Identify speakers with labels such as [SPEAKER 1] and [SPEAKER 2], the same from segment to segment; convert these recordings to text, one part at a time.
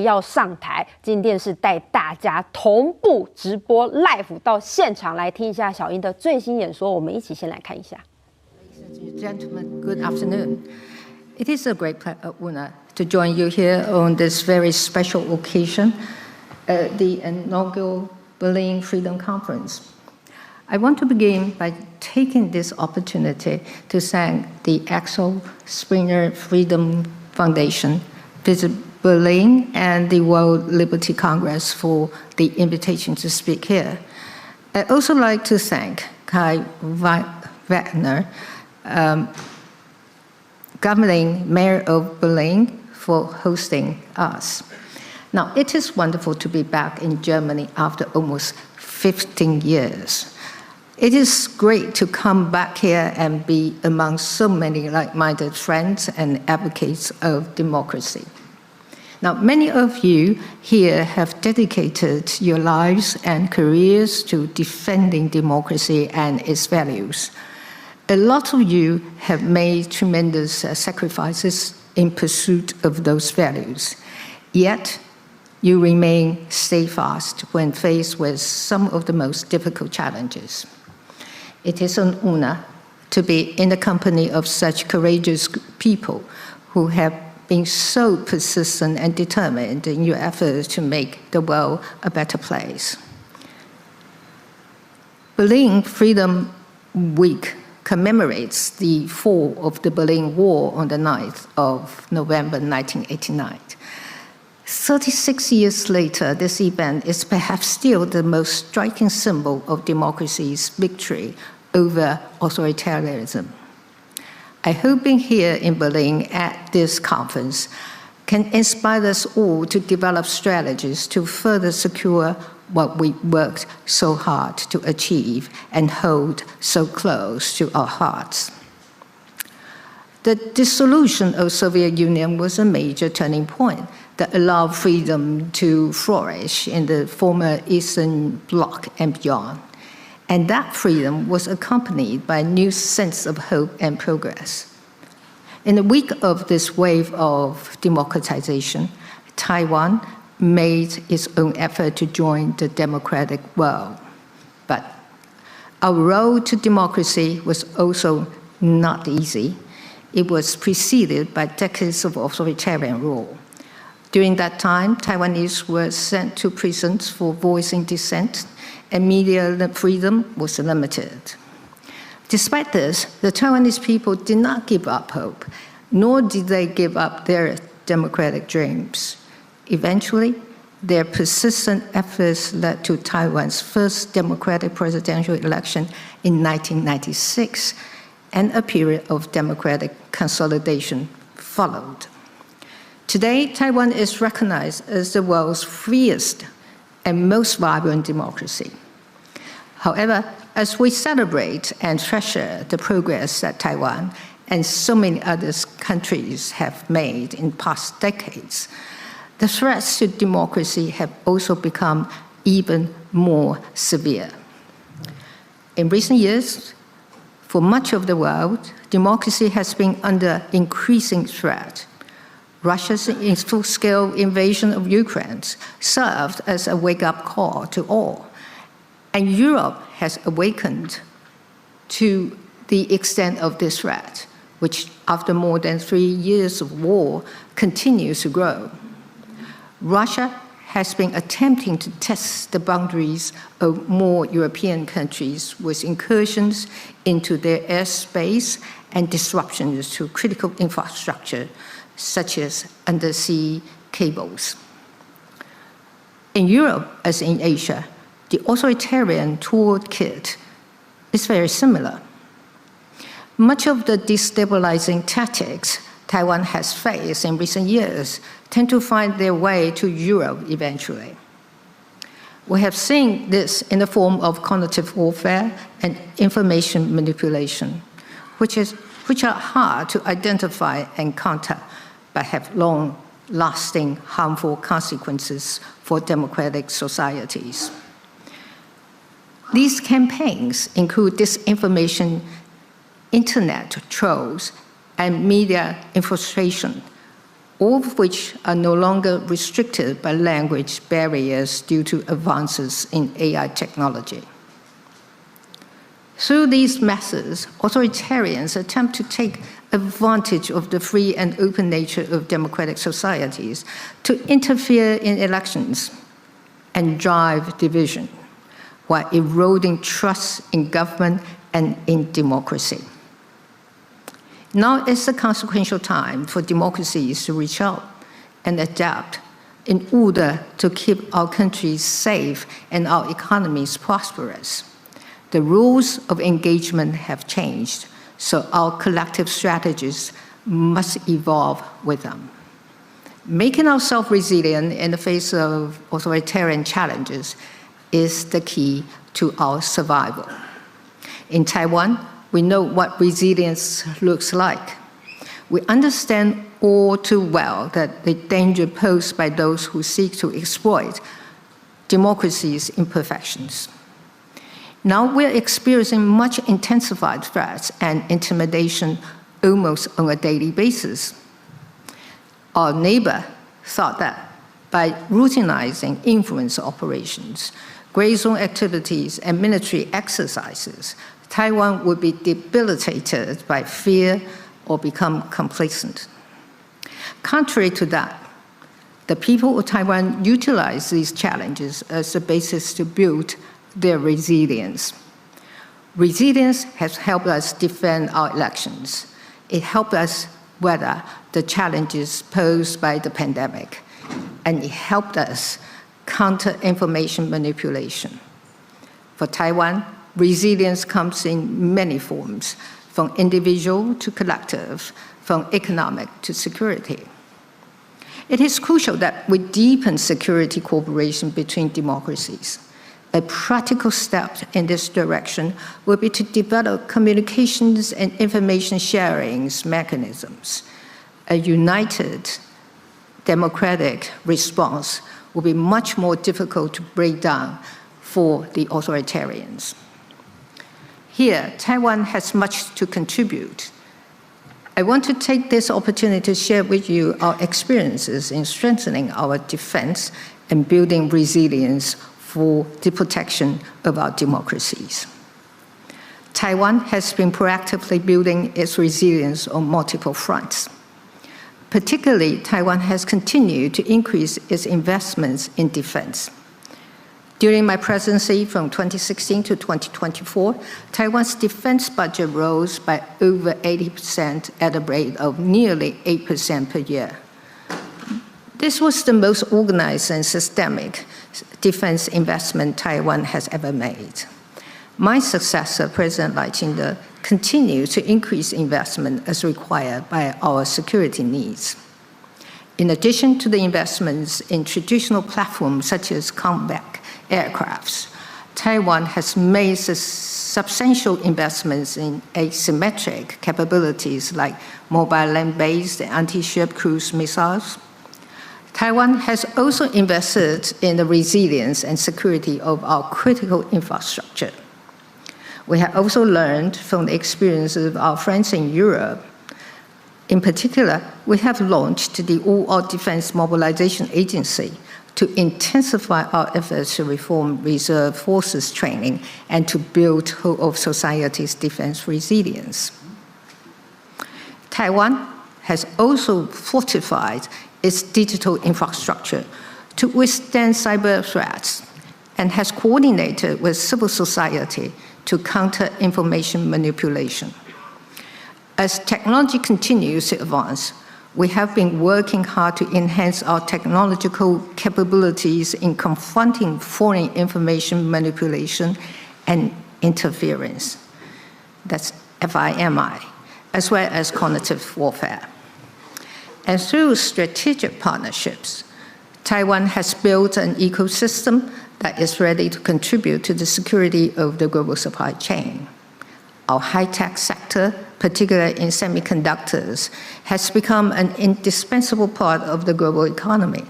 [SPEAKER 1] 要上台，今天电视带大家同步直播 live 到现场来听一下小英的最新演说。我们一起先来看一下。
[SPEAKER 2] Ladies and gentlemen, good afternoon. It is a great honor to join you here on this very special occasion, the inaugural Berlin Freedom Conference. I want to begin by taking this opportunity to thank the Axel Springer Freedom Foundation, Visit Berlin, and the World Liberty Congress for the invitation to speak here. I'd also like to thank Kai Wagner, governing mayor of Berlin, for hosting us. Now, it is wonderful to be back in Germany after almost 15 years. It is great to come back here and be among so many like-minded friends and advocates of democracy. Now, many of you here have dedicated your lives and careers to defending democracy and its values. A lot of you have made tremendous sacrifices in pursuit of those values. Yet, you remain steadfast when faced with some of the most difficult challenges. It is an honor to be in the company of such courageous people who have been so persistent and determined in your efforts to make the world a better place. Berlin Freedom Week commemorates the fall of the Berlin Wall on the 9th of November 1989. 36 years later, this event is perhaps still the most striking symbol of democracy's victory over authoritarianism. I hope being here in Berlin at this conference can inspire us all to develop strategies to further secure what we worked so hard to achieve and hold so close to our hearts. The dissolution of the Soviet Union was a major turning point that allowed freedom to flourish in the former Eastern Bloc and beyond. And that freedom was accompanied by a new sense of hope and progress. In the wake of this wave of democratization, Taiwan made its own effort to join the democratic world. But our road to democracy was also not easy. It was preceded by decades of authoritarian rule. During that time, Taiwanese were sent to prisons for voicing dissent, and media freedom was limited. Despite this, the Taiwanese people did not give up hope, nor did they give up their democratic dreams. Eventually, their persistent efforts led to Taiwan's first democratic presidential election in 1996, and a period of democratic consolidation followed. Today, Taiwan is recognized as the world's freest and most vibrant democracy. However, as we celebrate and treasure the progress that Taiwan and so many other countries have made in past decades, the threats to democracy have also become even more severe. In recent years, for much of the world, democracy has been under increasing threat. Russia's full-scale invasion of Ukraine served as a wake-up call to all. And Europe has awakened to the extent of this threat, which after more than 3 years of war continues to grow. Russia has been attempting to test the boundaries of more European countries with incursions into their airspace and disruptions to critical infrastructure, such as undersea cables. In Europe, as in Asia, the authoritarian toolkit is very similar. Much of the destabilizing tactics Taiwan has faced in recent years tend to find their way to Europe eventually. We have seen this in the form of cognitive warfare and information manipulation, which are hard to identify and counter, but have long-lasting harmful consequences for democratic societies. These campaigns include disinformation, internet trolls, and media infiltration, all of which are no longer restricted by language barriers due to advances in AI technology. Through these methods, authoritarians attempt to take advantage of the free and open nature of democratic societies to interfere in elections and drive division, while eroding trust in government and in democracy. Now is the consequential time for democracies to reach out and adapt in order to keep our countries safe and our economies prosperous. The rules of engagement have changed, so our collective strategies must evolve with them. Making ourselves resilient in the face of authoritarian challenges is the key to our survival. In Taiwan, we know what resilience looks like. We understand all too well that the danger posed by those who seek to exploit democracy's imperfections. Now we're experiencing much intensified threats and intimidation almost on a daily basis. Our neighbor thought that by routinizing influence operations, gray zone activities, and military exercises, Taiwan would be debilitated by fear or become complacent. Contrary to that, the people of Taiwan utilize these challenges as a basis to build their resilience. Resilience has helped us defend our elections. It helped us weather the challenges posed by the pandemic, and it helped us counter information manipulation. For Taiwan, resilience comes in many forms, from individual to collective, from economic to security. It is crucial that we deepen security cooperation between democracies. A practical step in this direction will be to develop communications and information sharing mechanisms. A united democratic response will be much more difficult to break down for the authoritarians. Here, Taiwan has much to contribute. I want to take this opportunity to share with you our experiences in strengthening our defense and building resilience for the protection of our democracies. Taiwan has been proactively building its resilience on multiple fronts. Particularly, Taiwan has continued to increase its investments in defense. During my presidency from 2016 to 2024, Taiwan's defense budget rose by over 80% at a rate of nearly 8% per year. This was the most organized and systemic defense investment Taiwan has ever made. My successor, President Lai Ching-te, continues to increase investment as required by our security needs. In addition to the investments in traditional platforms such as combat aircrafts, Taiwan has made substantial investments in asymmetric capabilities like mobile land-based anti-ship cruise missiles. Taiwan has also invested in the resilience and security of our critical infrastructure. We have also learned from the experiences of our friends in Europe. In particular, we have launched the All-Out Defense Mobilization Agency to intensify our efforts to reform reserve forces training and to build whole of society's defense resilience. Taiwan has also fortified its digital infrastructure to withstand cyber threats and has coordinated with civil society to counter information manipulation. As technology continues to advance, we have been working hard to enhance our technological capabilities in confronting foreign information manipulation and interference. That's FIMI, as well as cognitive warfare. And through strategic partnerships, Taiwan has built an ecosystem that is ready to contribute to the security of the global supply chain. Our high-tech sector, particularly in semiconductors, has become an indispensable part of the global economy.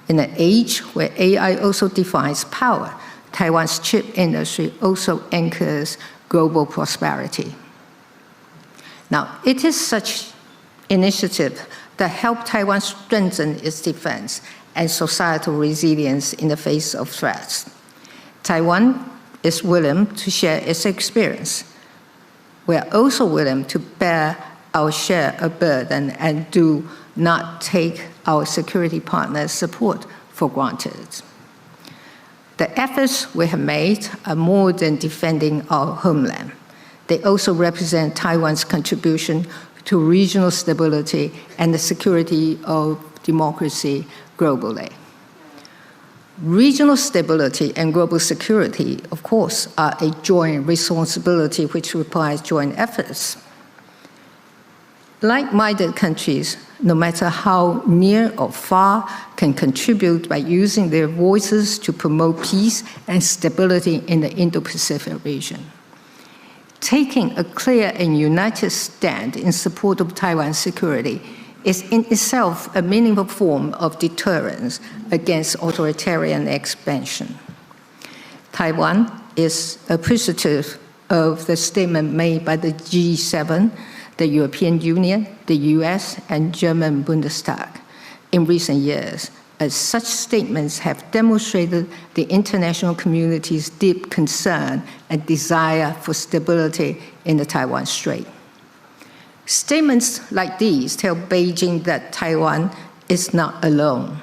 [SPEAKER 2] In an age where AI also defines power, Taiwan's chip industry also anchors global prosperity. Now, it is such initiative that help Taiwan strengthen its defense and societal resilience in the face of threats. Taiwan is willing to share its experience. We are also willing to bear our share of burden and do not take our security partners' support for granted. The efforts we have made are more than defending our homeland. They also represent Taiwan's contribution to regional stability and the security of democracy globally. Regional stability and global security, of course, are a joint responsibility which requires joint efforts. Like-minded countries, no matter how near or far, can contribute by using their voices to promote peace and stability in the Indo-Pacific region. Taking a clear and united stand in support of Taiwan's security is in itself a meaningful form of deterrence against authoritarian expansion. Taiwan is appreciative of the statement made by the G7, the European Union, the US, and German Bundestag in recent years, as such statements have demonstrated the international community's deep concern and desire for stability in the Taiwan Strait. Statements like these tell Beijing that Taiwan is not alone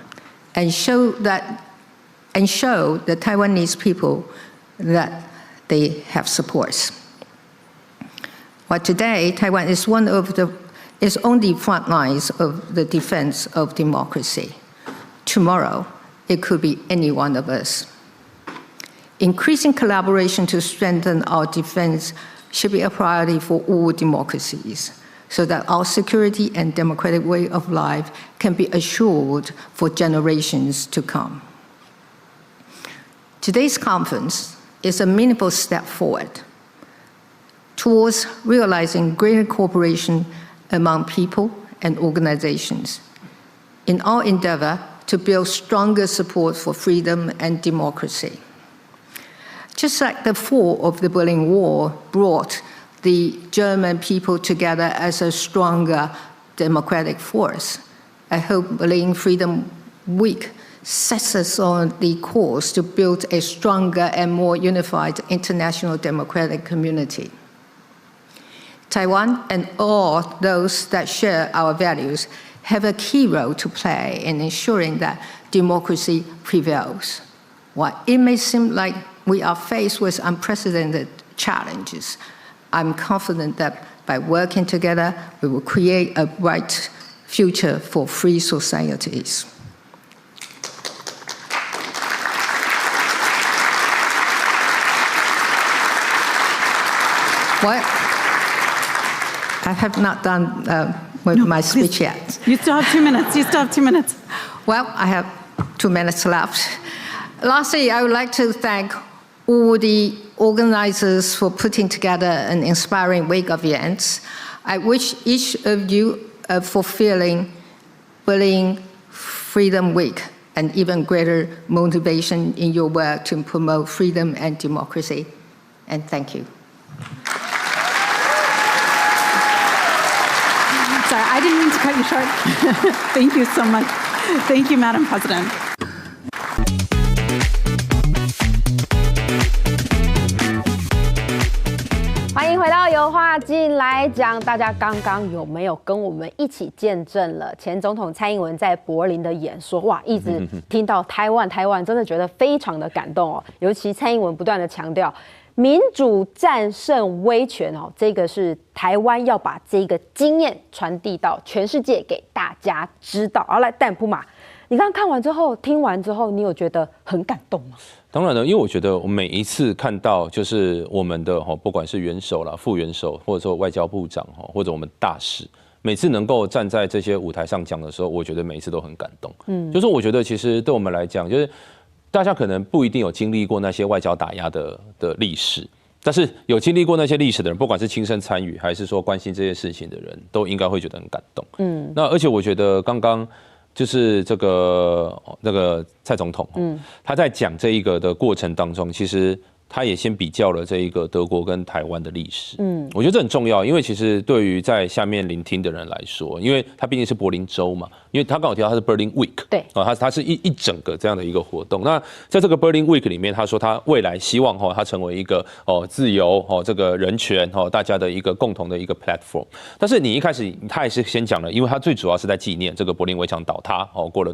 [SPEAKER 2] and show the Taiwanese people that they have support. While today, Taiwan is on the front lines of the defense of democracy. Tomorrow, it could be any one of us. Increasing collaboration to strengthen our defense should be a priority for all democracies, so that our security and democratic way of life can be assured for generations to come. Today's conference is a meaningful step forward towards realizing greater cooperation among people and organizations in our endeavor to build stronger support for freedom and democracy. Just like the fall of the Berlin Wall brought the German people together as a stronger democratic force, I hope Berlin Freedom Week sets us on the course to build a stronger and more unified international democratic community. Taiwan and all those that share our values have a key role to play in ensuring that democracy prevails. While it may seem like we are faced with unprecedented challenges, I'm confident that by working together, we will create a bright future for free societies. What? I have not done my speech yet.
[SPEAKER 3] You still have 2 minutes. You still have 2 minutes.
[SPEAKER 2] Well, I have 2 minutes left. Lastly, I would like to thank all the organizers for putting together an inspiring week of events. I wish each of you a fulfilling Berlin Freedom Week and even greater motivation in your work to promote freedom and democracy. And thank you.
[SPEAKER 3] Sorry, I didn't mean to cut you short. Thank you so much. Thank you, Madam President.
[SPEAKER 1] 欢迎回到有话进来讲，大家刚刚有没有跟我们一起见证了前总统蔡英文在柏林的演说？哇，一直听到台湾，真的觉得非常的感动哦。尤其蔡英文不断的强调民主战胜威权哦，这个是台湾要把这个经验传递到全世界给大家知道。好，来蛋铺马，你刚刚看完之后、听完之后，你有觉得很感动吗？
[SPEAKER 4] 当然了，因为我觉得我每一次看到就是我们的不管是元首啦、副元首，或者说外交部长或者我们大使，每次能够站在这些舞台上讲的时候，我觉得每一次都很感动。就是我觉得其实对我们来讲，就是大家可能不一定有经历过那些外交打压的历史，但是有经历过那些历史的人，不管是亲身参与还是说关心这些事情的人，都应该会觉得很感动。那而且我觉得刚刚就是那个蔡总统，他在讲这一个的过程当中，其实他也先比较了这一个德国跟台湾的历史，我觉得这很重要，因为其实对于在下面聆听的人来说，因为他毕竟是柏林周嘛，因为他刚好提到他是 Berlin Week， 对，他是一整个这样的一个活动。那在这个 Berlin Week 里面，他说他未来希望他成为一个自由这个人权大家的一个共同的一个 platform。但是你一开始他也是先讲了，因为他最主要是在纪念这个柏林围墙倒塌过了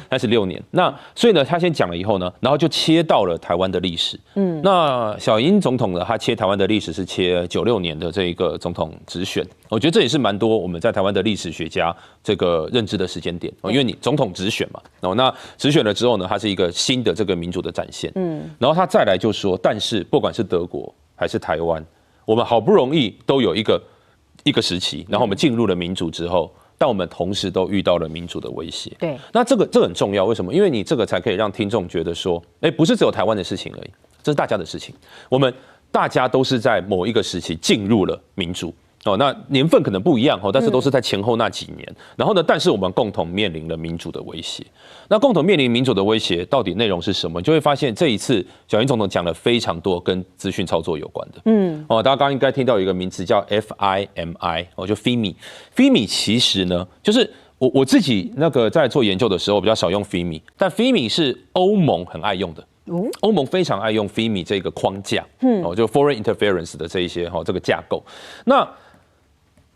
[SPEAKER 4] 36年，那所以呢，他先讲了以后呢，然后就切到了台湾的历史。那小英总统呢，他切台湾的历史是切96年的这一个总统直选，我觉得这也是蛮多我们在台湾的历史学家这个认知的时间点，因为你总统直选嘛，那直选了之后呢，它是一个新的这个民主的展现。然后他再来就说，但是不管是德国还是台湾，我们好不容易都有一个时期，然后我们进入了民主之后。但我们同时都遇到了民主的威胁。对，那这很重要，为什么？因为你这个才可以让听众觉得说，不是只有台湾的事情而已，这是大家的事情。我们大家都是在某一个时期进入了民主。那年份可能不一样但是都是在前后那几年。然后呢，但是我们共同面临了民主的威胁。那共同面临民主的威胁，到底内容是什么？你就会发现这一次小英总统讲了非常多跟资讯操作有关的。大家刚刚应该听到有一个名词叫 FIMI， 就 FIMI。FIMI 其实呢，就是我自己那个在做研究的时候比较少用 FIMI， 但 FIMI 是欧盟很爱用的。欧盟非常爱用 FIMI 这个框架，就 Foreign Interference 的这一些这个架构。那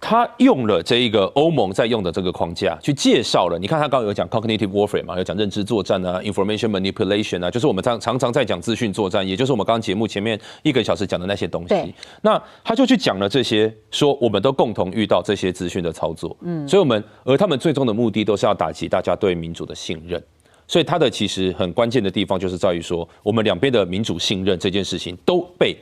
[SPEAKER 4] 他用了这一个欧盟在用的这个框架去介绍了，你看他刚刚有讲 cognitive warfare 嘛，有讲认知作战啊 ，information manipulation 啊，就是我们常常在讲资讯作战，也就是我们刚刚节目前面1个小时讲的那些东西。那他就去讲了这些，说我们都共同遇到这些资讯的操作，所以而他们最终的目的都是要打击大家对民主的信任。所以他的其实很关键的地方就是在于说，我们两边的民主信任这件事情都被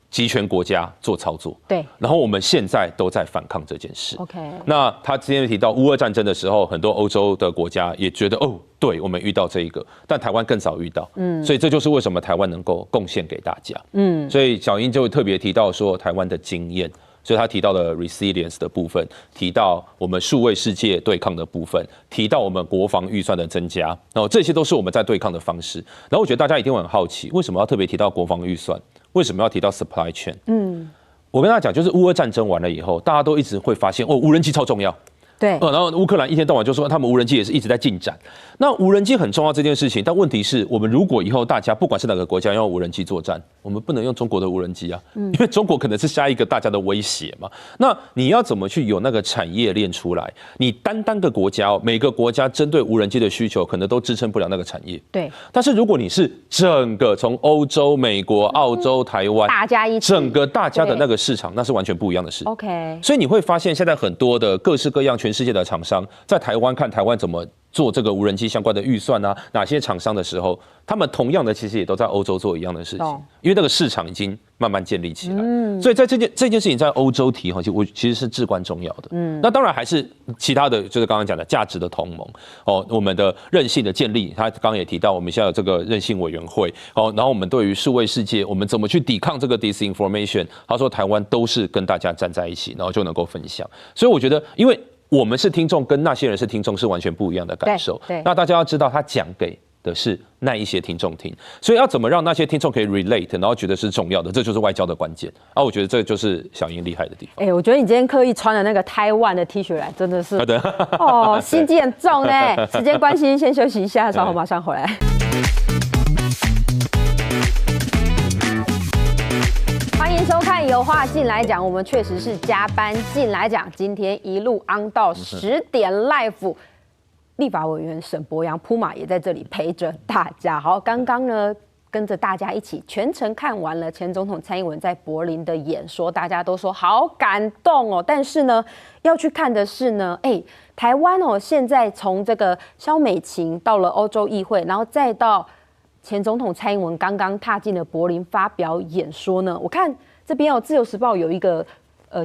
[SPEAKER 4] 集权国家做操作，对，然后我们现在都在反抗这件事。OK， 那他之前提到乌俄战争的时候，很多欧洲的国家也觉得对我们遇到这一个，但台湾更早遇到，所以这就是为什么台湾能够贡献给大家，所以小英就特别提到说台湾的经验。所以他提到了 resilience 的部分，提到我们数位世界对抗的部分，提到我们国防预算的增加，然后这些都是我们在对抗的方式。然后我觉得大家一定会很好奇，为什么要特别提到国防预算？为什么要提到 supply chain？我跟大家讲，就是乌俄战争完了以后，大家都一直会发现无人机超重要。对，然后乌克兰一天到晚就说他们无人机也是一直在进展。那无人机很重要这件事情，但问题是我们如果以后大家不管是哪个国家要用无人机作战，我们不能用中国的无人机啊，因为中国可能是下一个大家的威胁嘛。那你要怎么去有那个产业链出来？你单个国家每个国家针对无人机的需求，可能都支撑不了那个产业。对，但是如果你是整个从欧洲、美国、澳洲、台湾，大家一起整个大家的那个市场，那是完全不一样的事。OK， 所以你会发现现在很多的各式各样全世界的厂商在台湾看台湾怎么做这个无人机相关的预算啊，哪些厂商的时候，他们同样的其实也都在欧洲做一样的事情，因为那个市场已经慢慢建立起来。所以在这件事情在欧洲提其实是至关重要的。那当然还是其他的，就是刚刚讲的价值的同盟我们的韧性的建立，他刚刚也提到我们现在有这个韧性委员会然后我们对于数位世界，我们怎么去抵抗这个 disinformation， 他说台湾都是跟大家站在一起，然后就能够分享。所以我觉得，因为我们是听众，跟那些人是听众是完全不一样的感受。那大家要知道，他讲给的是那一些听众听，所以要怎么让那些听众可以 relate， 然后觉得是重要的，这就是外交的关键我觉得这就是小英厉害的地方。
[SPEAKER 1] 我觉得你今天刻意穿的那个台湾的 T 恤来，真的是心机很重呢。时间关系，先休息一下，稍后马上回来。欢迎收看《有话进来讲》，我们确实是加班进来讲，今天一路 on 到10点 live， 立法委员沈伯洋铺马也在这里陪着大家。好，刚刚呢跟着大家一起全程看完了前总统蔡英文在柏林的演说，大家都说好感动但是呢，要去看的是呢，台湾现在从这个萧美琴到了欧洲议会，然后再到前总统蔡英文刚刚踏进了柏林发表演说呢，我看这边自由时报有一个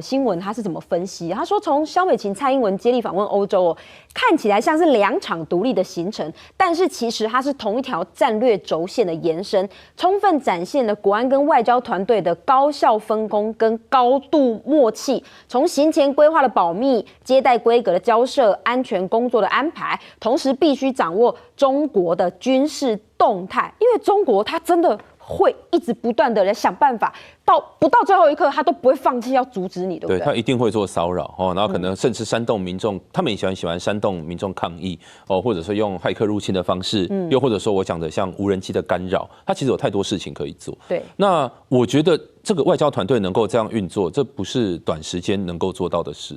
[SPEAKER 1] 新闻他是怎么分析？他说，从萧美琴、蔡英文接力访问欧洲看起来像是2场独立的行程，但是其实它是同一条战略轴线的延伸，充分展现了国安跟外交团队的高效分工跟高度默契。从行前规划的保密、接待规格的交涉、安全工作的安排，同时必须掌握中国的军事动态，因为中国它真的会一直不断的来想办法，不到最后一刻，他都不会放弃要阻止你，对不对？
[SPEAKER 4] 对，他一定会做骚扰然后可能甚至煽动民众，他们也喜欢煽动民众抗议或者说用骇客入侵的方式，又或者说我讲的像无人机的干扰，他其实有太多事情可以做。
[SPEAKER 1] 对，
[SPEAKER 4] 那我觉得这个外交团队能够这样运作，这不是短时间能够做到的事。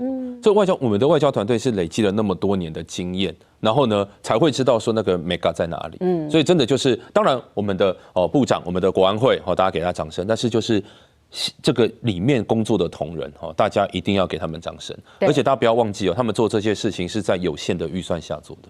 [SPEAKER 4] 我们的外交团队是累积了那么多年的经验，然后呢才会知道说那个 mega 在哪里。所以真的就是，当然我们的部长，我们的国安会大家给他掌声，但是就是这个里面工作的同仁大家一定要给他们掌声，而且大家不要忘记他们做这些事情是在有限的预算下做的。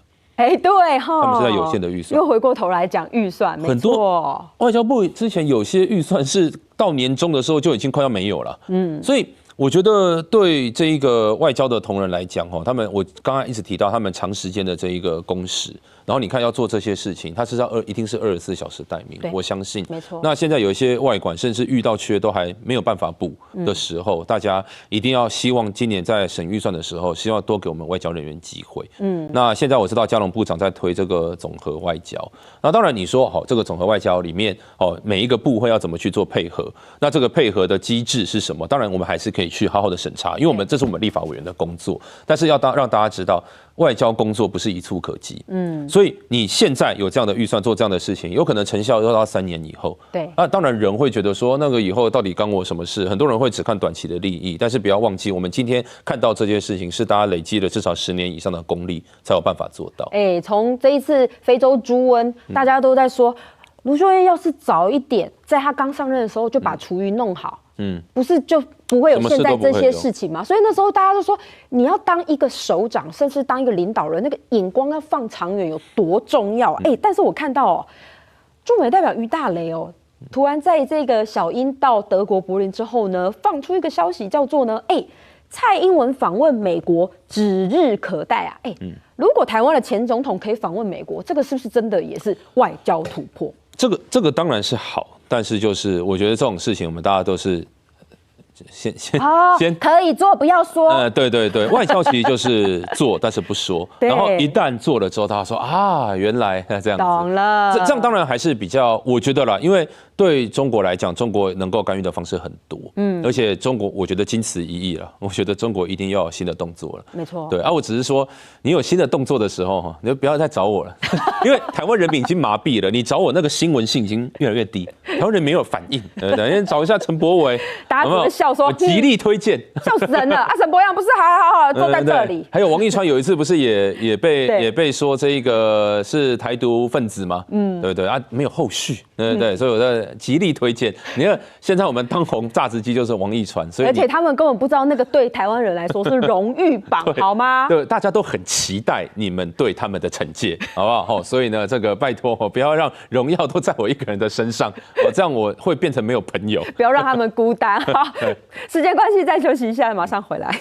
[SPEAKER 1] 对哈，
[SPEAKER 4] 他们是在有限的预算。
[SPEAKER 1] 又回过头来讲预算，
[SPEAKER 4] 很多外交部之前有些预算是到年终的时候就已经快要没有了。所以我觉得对这一个外交的同仁来讲他们我刚刚一直提到他们长时间的这一个工时。然后你看要做这些事情，他是一定是24小时待命，我相信。
[SPEAKER 1] 没错。
[SPEAKER 4] 那现在有一些外馆，甚至遇到缺都还没有办法补的时候，大家一定要希望今年在审预算的时候，希望多给我们外交人员机会。那现在我知道嘉龙部长在推这个总和外交，那当然你说这个总和外交里面每一个部会要怎么去做配合，那这个配合的机制是什么？当然我们还是可以去好好的审查，因为这是我们立法委员的工作，但是要让大家知道。外交工作不是一蹴可及，所以你现在有这样的预算做这样的事情，有可能成效要到3年以后。
[SPEAKER 1] 对，
[SPEAKER 4] 当然人会觉得说那个以后到底干我什么事？很多人会只看短期的利益，但是不要忘记，我们今天看到这件事情是大家累积了至少10年以上的功力才有办法做到。
[SPEAKER 1] 从这一次非洲猪瘟，大家都在说，卢秀燕要是早一点，在他刚上任的时候就把厨余弄好。不是就不会有现在这些事情吗？所以那时候大家都说，你要当一个首长，甚至当一个领导人，那个眼光要放长远，有多重要啊！但是我看到驻美代表于大雷突然在这个小英到德国柏林之后呢，放出一个消息，叫做呢，蔡英文访问美国指日可待啊！如果台湾的前总统可以访问美国，这个是不是真的也是外交突破？
[SPEAKER 4] 这个当然是好。但是就是我觉得这种事情，我们大家都是先
[SPEAKER 1] 可以做，不要说。
[SPEAKER 4] 对，外交其实就是做，但是不说。然后一旦做了之后，大家说原来这样子。
[SPEAKER 1] 懂了。
[SPEAKER 4] 这样当然还是比较，我觉得啦，因为对中国来讲，中国能够干预的方式很多，而且中国我觉得经此一役了，我觉得中国一定要有新的动作了。
[SPEAKER 1] 没错。
[SPEAKER 4] 对我只是说，你有新的动作的时候你就不要再找我了，因为台湾人民已经麻痹了，你找我那个新闻性已经越来越低，台湾人没有反应。对，找一下陈柏惟，
[SPEAKER 1] 大家只会笑说，
[SPEAKER 4] 极力推荐，
[SPEAKER 1] 笑死人了。陈柏惟不是好坐在这里？
[SPEAKER 4] 还有王一川有一次不是也被说这一个是台独分子吗？对没有后续，对，所以我在极力推荐。你看现在我们当红炸子鸡就是王一川，所以
[SPEAKER 1] 而且他们根本不知道那个对台湾人来说是荣誉榜，好吗？
[SPEAKER 4] 对，大家都很期待你们对他们的惩戒，好不好？所以呢，这个拜托不要让荣耀都在我一个人的身上，这样我会变成没有朋友。
[SPEAKER 1] 不要让他们孤单。好，时间关系再休息一下，马上回来。